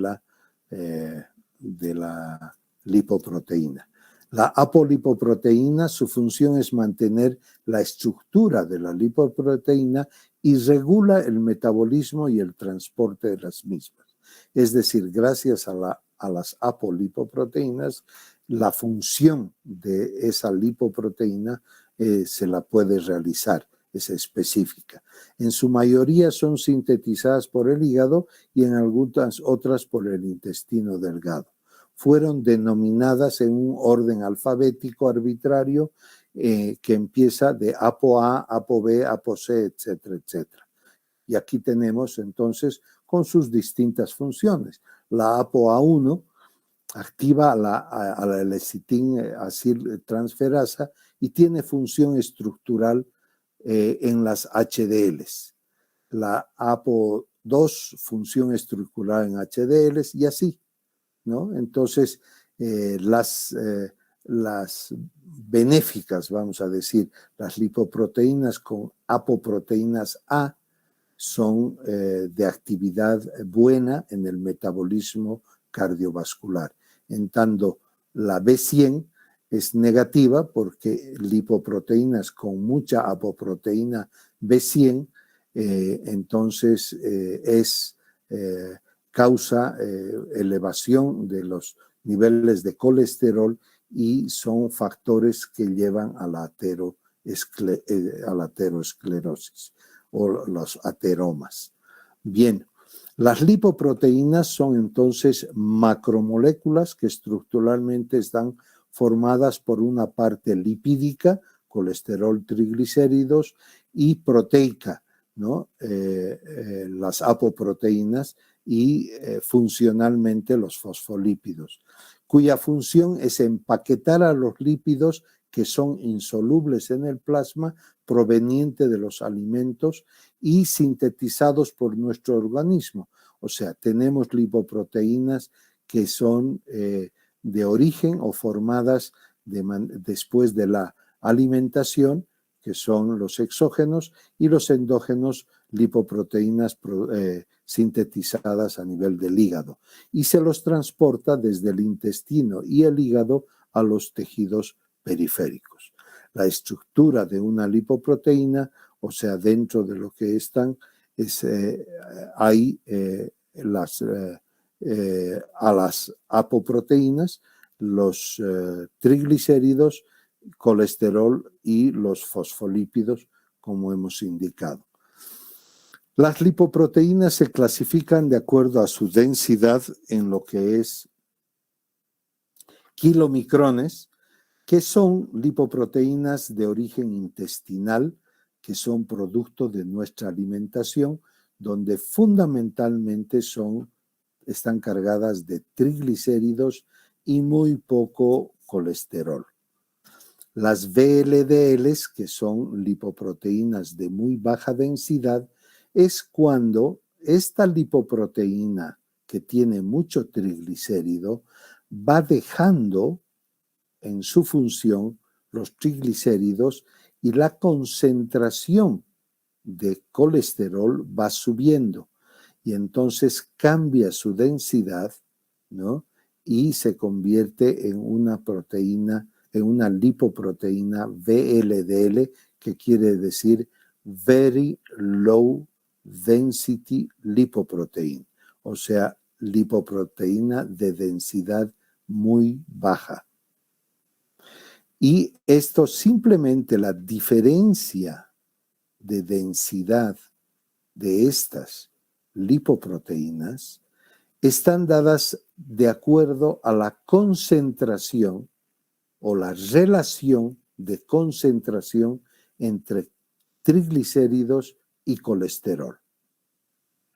la lipoproteína. La apolipoproteína, su función es mantener la estructura de la lipoproteína y regula el metabolismo y el transporte de las mismas. Es decir, gracias a las apolipoproteínas, la función de esa lipoproteína se la puede realizar, es específica. En su mayoría son sintetizadas por el hígado y en algunas otras por el intestino delgado. Fueron denominadas en un orden alfabético arbitrario que empieza de ApoA, ApoB, ApoC, etcétera, etcétera. Y aquí tenemos entonces con sus distintas funciones. La ApoA1 activa a la lecitin-aciltransferasa y tiene función estructural en las HDLs. La APO2, función estructural en HDLs, y así, ¿no? Entonces, las benéficas, vamos a decir, las lipoproteínas con apoproteínas A son de actividad buena en el metabolismo cardiovascular. En tanto, la B100 es negativa porque lipoproteínas con mucha apoproteína B100 entonces causa elevación de los niveles de colesterol y son factores que llevan a la aterosclerosis o los ateromas. Bien, las lipoproteínas son entonces macromoléculas que estructuralmente están formadas por una parte lipídica, colesterol, triglicéridos, y proteica, ¿no? Las apoproteínas y funcionalmente los fosfolípidos, cuya función es empaquetar a los lípidos que son insolubles en el plasma proveniente de los alimentos y sintetizados por nuestro organismo. O sea, tenemos lipoproteínas que son de origen o formadas después de la alimentación, que son los exógenos, y los endógenos, lipoproteínas sintetizadas a nivel del hígado, y se los transporta desde el intestino y el hígado a los tejidos periféricos. La estructura de una lipoproteína, o sea, dentro de lo que están, hay a las apoproteínas, los triglicéridos, colesterol y los fosfolípidos, como hemos indicado. Las lipoproteínas se clasifican de acuerdo a su densidad en lo que es kilomicrones, que son lipoproteínas de origen intestinal, que son producto de nuestra alimentación, donde fundamentalmente están cargadas de triglicéridos y muy poco colesterol. Las VLDLs, que son lipoproteínas de muy baja densidad, es cuando esta lipoproteína que tiene mucho triglicérido va dejando en su función los triglicéridos y la concentración de colesterol va subiendo y entonces cambia su densidad, ¿no? Y se convierte en una proteína, en una lipoproteína VLDL, que quiere decir Very Low Density Lipoprotein, o sea, lipoproteína de densidad muy baja. Y esto simplemente, la diferencia de densidad de estas lipoproteínas están dadas de acuerdo a la concentración o la relación de concentración entre triglicéridos y colesterol.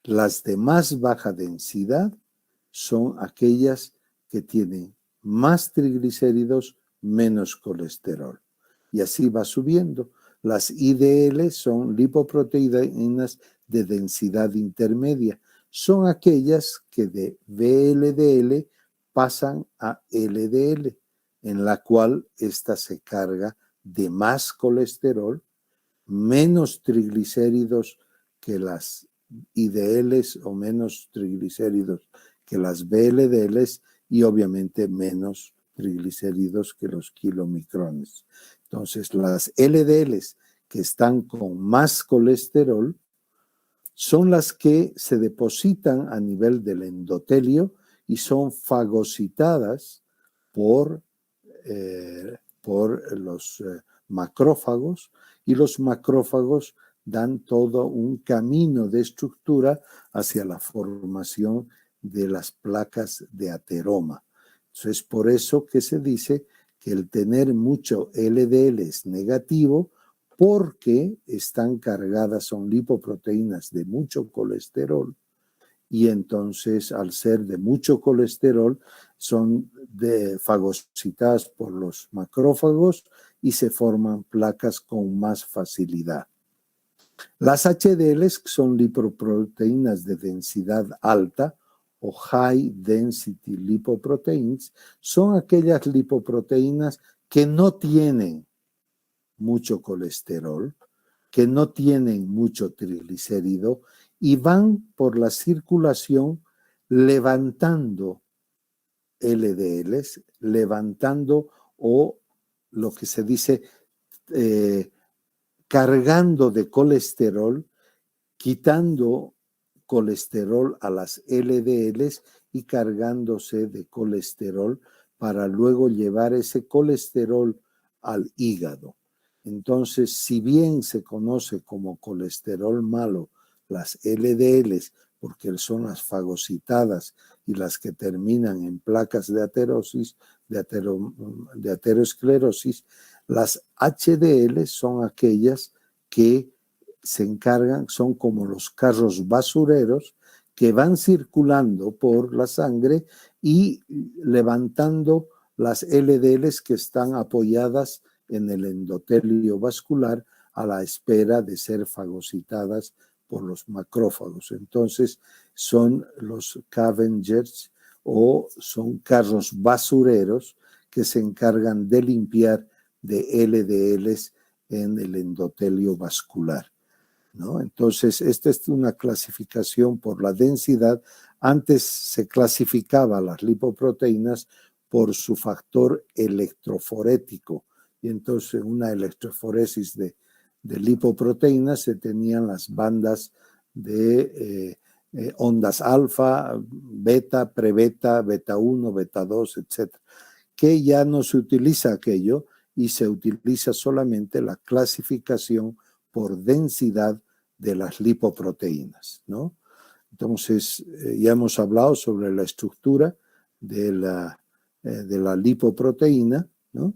Las de más baja densidad son aquellas que tienen más triglicéridos, menos colesterol. Y así va subiendo. Las IDL son lipoproteínas de densidad intermedia. Son aquellas que de VLDL pasan a LDL, en la cual ésta se carga de más colesterol, menos triglicéridos que las IDLs o menos triglicéridos que las VLDLs y obviamente menos triglicéridos que los kilomicrones. Entonces, las LDLs que están con más colesterol son las que se depositan a nivel del endotelio y son fagocitadas por los macrófagos, y los macrófagos dan todo un camino de estructura hacia la formación de las placas de ateroma. Entonces, es por eso que se dice que el tener mucho LDL es negativo, porque están cargadas, son lipoproteínas de mucho colesterol, y entonces al ser de mucho colesterol son fagocitadas por los macrófagos y se forman placas con más facilidad. Las HDLs son lipoproteínas de densidad alta o High Density Lipoproteins, son aquellas lipoproteínas que no tienen mucho colesterol, que no tienen mucho triglicérido y van por la circulación levantando LDLs, levantando o lo que se dice cargando de colesterol, quitando colesterol a las LDLs y cargándose de colesterol para luego llevar ese colesterol al hígado. Entonces, si bien se conoce como colesterol malo las LDLs, porque son las fagocitadas y las que terminan en placas de aterosis, de aterosclerosis, las HDL son aquellas que se encargan, son como los carros basureros que van circulando por la sangre y levantando las LDLs que están apoyadas en el endotelio vascular a la espera de ser fagocitadas por los macrófagos. Entonces son los scavengers o son carros basureros que se encargan de limpiar de LDLs en el endotelio vascular, ¿no? Entonces, esta es una clasificación por la densidad. Antes se clasificaba las lipoproteínas por su factor electroforético, y entonces en una electroforesis de lipoproteínas se tenían las bandas de ondas alfa, beta, prebeta, beta 1, beta 2, etc., que ya no se utiliza aquello y se utiliza solamente la clasificación por densidad de las lipoproteínas, ¿no? Entonces, ya hemos hablado sobre la estructura de la lipoproteína, ¿no?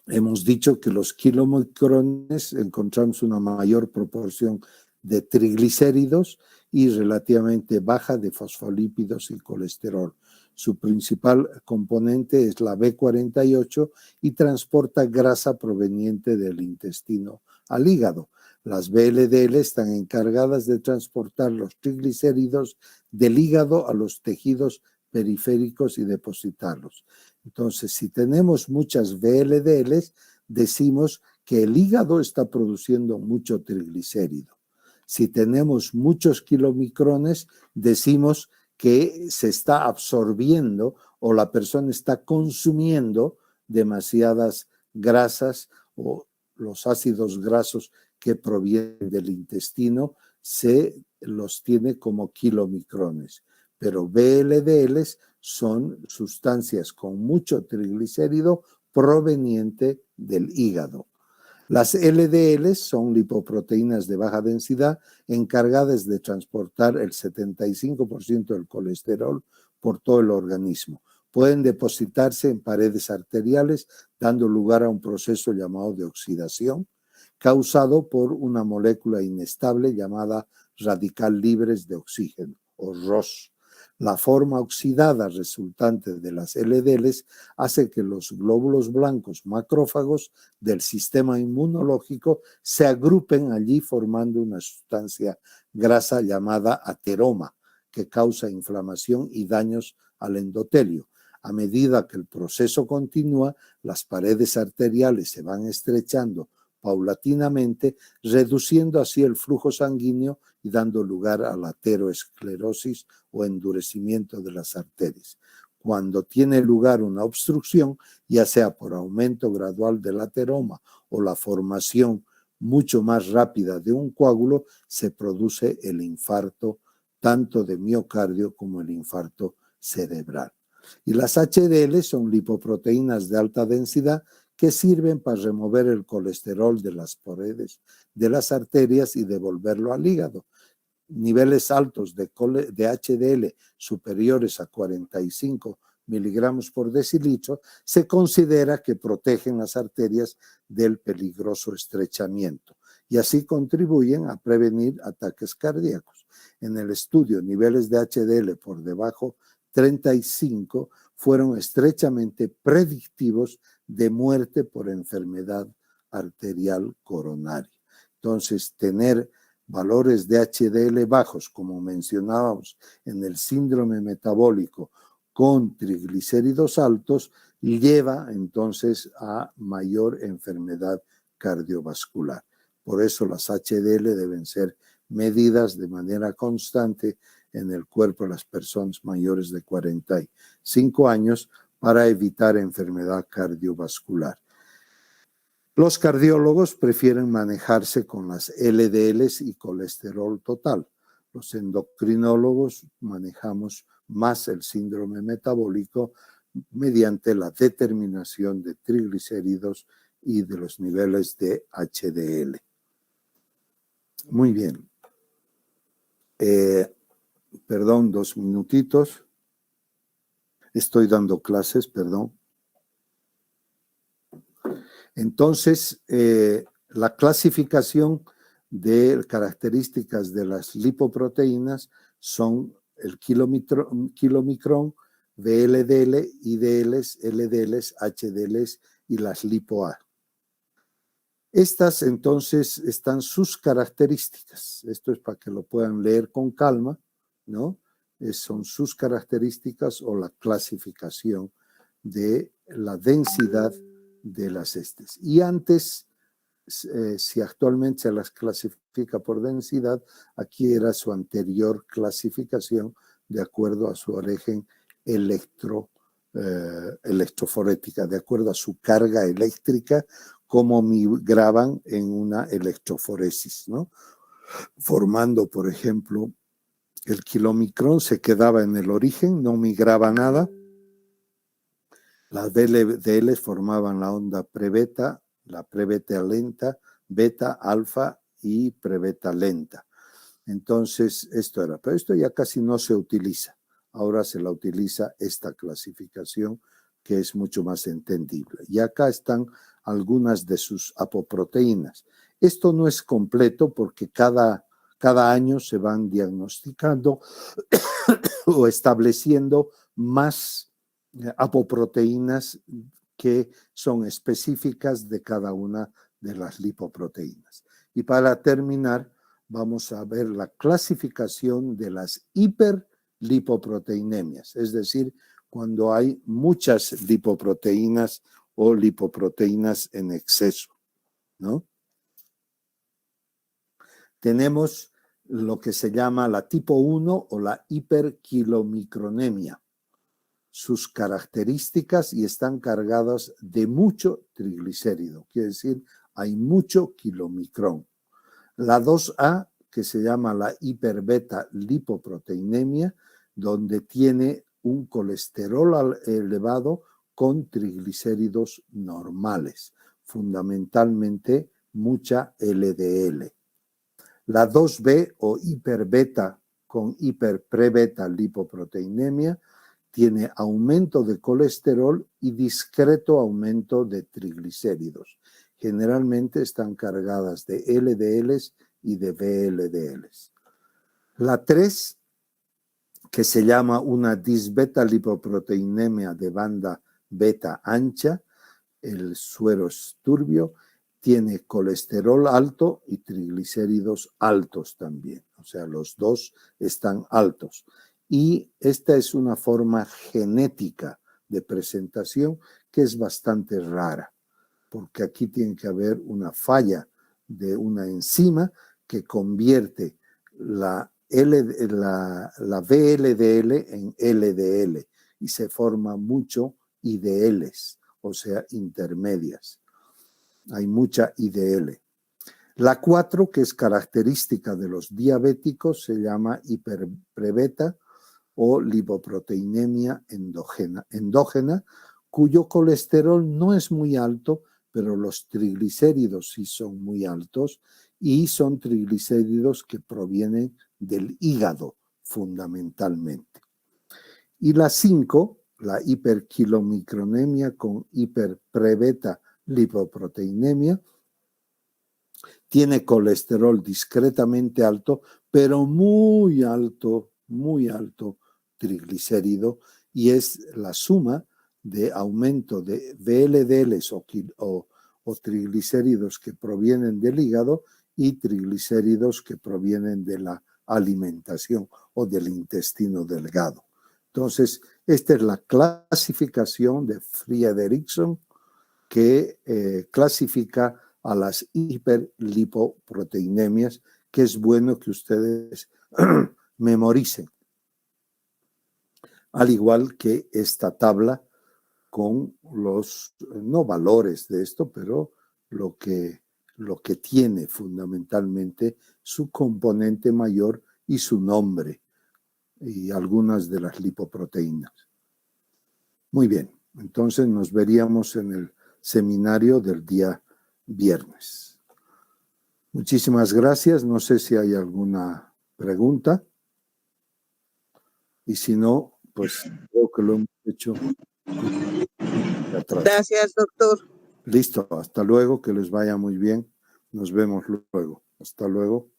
Hemos dicho que los kilomicrones encontramos una mayor proporción de triglicéridos y relativamente baja de fosfolípidos y colesterol. Su principal componente es la B48 y transporta grasa proveniente del intestino al hígado. Las VLDL están encargadas de transportar los triglicéridos del hígado a los tejidos periféricos y depositarlos. Entonces, si tenemos muchas VLDLs, decimos que el hígado está produciendo mucho triglicérido. Si tenemos muchos kilomicrones, decimos que se está absorbiendo o la persona está consumiendo demasiadas grasas o los ácidos grasos que provienen del intestino, se los tiene como kilomicrones. Pero VLDLs son sustancias con mucho triglicérido proveniente del hígado. Las LDLs son lipoproteínas de baja densidad encargadas de transportar el 75% del colesterol por todo el organismo. Pueden depositarse en paredes arteriales, dando lugar a un proceso llamado de oxidación, causado por una molécula inestable llamada radical libres de oxígeno, o ROS. La forma oxidada resultante de las LDLs hace que los glóbulos blancos macrófagos del sistema inmunológico se agrupen allí formando una sustancia grasa llamada ateroma, que causa inflamación y daños al endotelio. A medida que el proceso continúa, las paredes arteriales se van estrechando paulatinamente, reduciendo así el flujo sanguíneo y dando lugar a la aterosclerosis o endurecimiento de las arterias. Cuando tiene lugar una obstrucción, ya sea por aumento gradual del ateroma o la formación mucho más rápida de un coágulo, se produce el infarto tanto de miocardio como el infarto cerebral. Y las HDL son lipoproteínas de alta densidad que sirven para remover el colesterol de las paredes de las arterias y devolverlo al hígado. Niveles altos de HDL superiores a 45 miligramos por decilitro se considera que protegen las arterias del peligroso estrechamiento y así contribuyen a prevenir ataques cardíacos. En el estudio, niveles de HDL por debajo 35 fueron estrechamente predictivos de muerte por enfermedad arterial coronaria. Entonces, tener valores de HDL bajos, como mencionábamos en el síndrome metabólico, con triglicéridos altos, lleva entonces a mayor enfermedad cardiovascular. Por eso las HDL deben ser medidas de manera constante en el cuerpo de las personas mayores de 45 años para evitar enfermedad cardiovascular. Los cardiólogos prefieren manejarse con las LDLs y colesterol total. Los endocrinólogos manejamos más el síndrome metabólico mediante la determinación de triglicéridos y de los niveles de HDL. Muy bien. Perdón, 2 minutitos. Estoy dando clases, perdón. Entonces, la clasificación de características de las lipoproteínas son el kilomicrón, VLDL, IDLs, LDLs, HDLs y las lipo-A. Estas entonces están sus características. Esto es para que lo puedan leer con calma, ¿no? Son sus características o la clasificación de la densidad de las estes. Y antes, si actualmente se las clasifica por densidad, aquí era su anterior clasificación de acuerdo a su origen electroforética, de acuerdo a su carga eléctrica, como migraban en una electroforesis, ¿no? Formando, por ejemplo, el kilomicrón se quedaba en el origen, no migraba nada. Las VLDL formaban la onda prebeta, la prebeta lenta, beta, alfa y prebeta lenta. Entonces, esto era, pero esto ya casi no se utiliza. Ahora se la utiliza esta clasificación que es mucho más entendible. Y acá están algunas de sus apoproteínas. Esto no es completo porque cada año se van diagnosticando o estableciendo más apoproteínas que son específicas de cada una de las lipoproteínas. Y para terminar, vamos a ver la clasificación de las hiperlipoproteinemias, es decir, cuando hay muchas lipoproteínas o lipoproteínas en exceso, ¿no? Tenemos lo que se llama la tipo 1 o la hiperkilomicronemia. Sus características y están cargadas de mucho triglicérido, quiere decir, hay mucho kilomicrón. La 2A, que se llama la hiperbeta lipoproteinemia, donde tiene un colesterol elevado con triglicéridos normales, fundamentalmente mucha LDL. La 2B o hiperbeta con hiperprebeta lipoproteinemia tiene aumento de colesterol y discreto aumento de triglicéridos. Generalmente están cargadas de LDLs y de VLDLs. La 3, que se llama una disbeta lipoproteinemia de banda beta ancha, el suero es turbio, tiene colesterol alto y triglicéridos altos también. O sea, los dos están altos. Y esta es una forma genética de presentación que es bastante rara, porque aquí tiene que haber una falla de una enzima que convierte la VLDL en LDL y se forma mucho IDLs, o sea, intermedias. Hay mucha IDL. La 4, que es característica de los diabéticos, se llama hiperprebeta o lipoproteinemia endógena, cuyo colesterol no es muy alto, pero los triglicéridos sí son muy altos y son triglicéridos que provienen del hígado fundamentalmente. Y la 5, la hiperkilomicronemia con hiperprebeta lipoproteinemia, tiene colesterol discretamente alto, pero muy alto triglicérido, y es la suma de aumento de VLDLs o triglicéridos que provienen del hígado y triglicéridos que provienen de la alimentación o del intestino delgado. Entonces, esta es la clasificación de Friedrichsen que clasifica a las hiperlipoproteinemias, que es bueno que ustedes memoricen. Al igual que esta tabla con los, no valores de esto, pero lo que tiene fundamentalmente su componente mayor y su nombre y algunas de las lipoproteínas. Muy bien, entonces nos veríamos en el seminario del día viernes. Muchísimas gracias. No sé si hay alguna pregunta. Y si no, pues creo que lo hemos hecho atrás. Gracias, doctor. Listo, hasta luego, que les vaya muy bien. Nos vemos luego. Hasta luego.